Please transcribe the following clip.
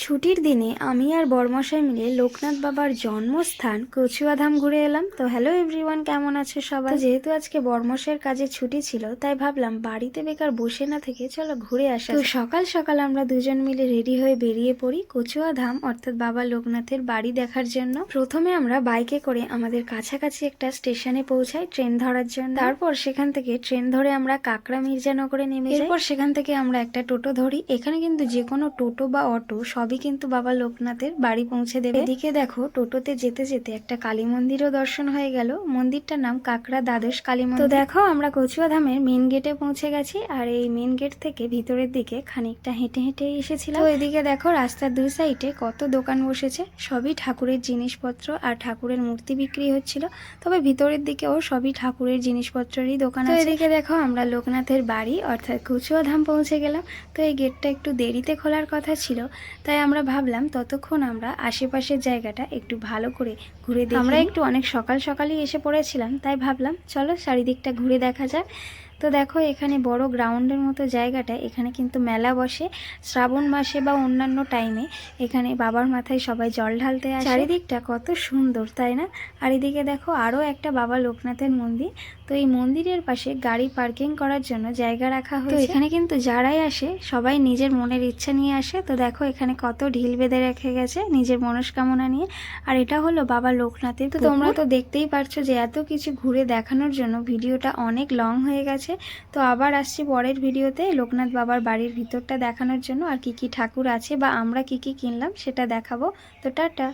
ছুটির দিনে আমি আর বরমশাই মিলে লোকনাথ বাবার জন্মস্থান কচুয়াধাম ঘুরে এলাম। তো হ্যালো এভরিওয়ান, কেমন আছে সবাই? যেহেতু আজকে বরমশাইয়ের কাজে ছুটি ছিল, তাই ভাবলাম বাড়িতে বেকার বসে না থেকে চলো ঘুরে আসা। তো সকাল সকাল আমরা দুজন মিলে রেডি হয়ে বেরিয়ে পড়ি কচুয়াধাম অর্থাৎ বাবা লোকনাথের বাড়ি দেখার জন্য। প্রথমে আমরা বাইকে করে আমাদের কাছাকাছি একটা স্টেশনে পৌঁছাই ট্রেন ধরার জন্য। তারপর সেখান থেকে ট্রেন ধরে আমরা কাকড়া মির্জানগরে নেমে যাই। এরপর সেখান থেকে আমরা একটা টোটো ধরি। এখানে কিন্তু যে কোনো টোটো বা অটো সবই কিন্তু বাবা লোকনাথের বাড়ি পৌঁছে দেবে। এদিকে দেখো, টোটোতে যেতে যেতে একটা কালী মন্দিরও দর্শন হয়ে গেল। মন্দিরটার নাম কাকড়া দ্বাদশ কালী মন্দির। তো দেখো, আমরা কচুয়াধামের মেন গেটে পৌঁছে গেছি, আর এই মেন গেট থেকে ভিতরের দিকে খানিকটা হেঁটে হেঁটে এসেছিলাম। তো এদিকে দেখো, রাস্তার দুই সাইডে কত দোকান বসেছে, সবই ঠাকুরের জিনিসপত্র আর ঠাকুরের মূর্তি বিক্রি হচ্ছিল। তবে ভিতরের দিকেও সবই ঠাকুরের জিনিসপত্রেরই দোকান আছে। তো এদিকে দেখো, আমরা লোকনাথের বাড়ি অর্থাৎ কচুয়াধাম পৌঁছে গেলাম। তো এই গেটটা একটু দেরিতে খোলার কথা ছিল, তাই আমরা ভাবলাম ততক্ষণ আমরা আশেপাশের জায়গাটা একটু ভালো করে ঘুরে দেখি। আমরা একটু অনেক সকাল সকালই এসে পড়েছিলাম, তাই ভাবলাম চলো চারিদিকটা ঘুরে দেখা যাক। তো দেখো, এখানে বড় গ্রাউন্ডের মতো জায়গাটা, এখানে কিন্তু মেলা বসে শ্রাবণ মাসে বা অন্যান্য টাইমে। এখানে বাবার মাথায় সবাই জল ঢালতে আসে। চারিদিকটা কত সুন্দর, তাই না? আর এদিকে দেখো, আরও একটা বাবা লোকনাথের মন্দির। তো এই মন্দিরের পাশে গাড়ি পার্কিং করার জন্য জায়গা রাখা হয়েছে। তো এখানে কিন্তু যারাই আসে সবাই নিজের মনের ইচ্ছা নিয়ে আসে। তো দেখো, এখানে কত ঢিল বেঁধে রেখে গেছে নিজের মনস্কামনা নিয়ে। আর এটা হলো বাবা লোকনাথের। তো তোমরা তো দেখতেই পারছো যে এত কিছু ঘুরে দেখানোর জন্য ভিডিওটা অনেক লং হয়ে গেছে। তো আবার আসছি পরের ভিডিওতে লোকনাথ বাবার বাড়ির ভিতরটা দেখানোর জন্য, আর কি কি ঠাকুর আছে বা আমরা কি কি কিনলাম সেটা দেখাবো। তো টাটা।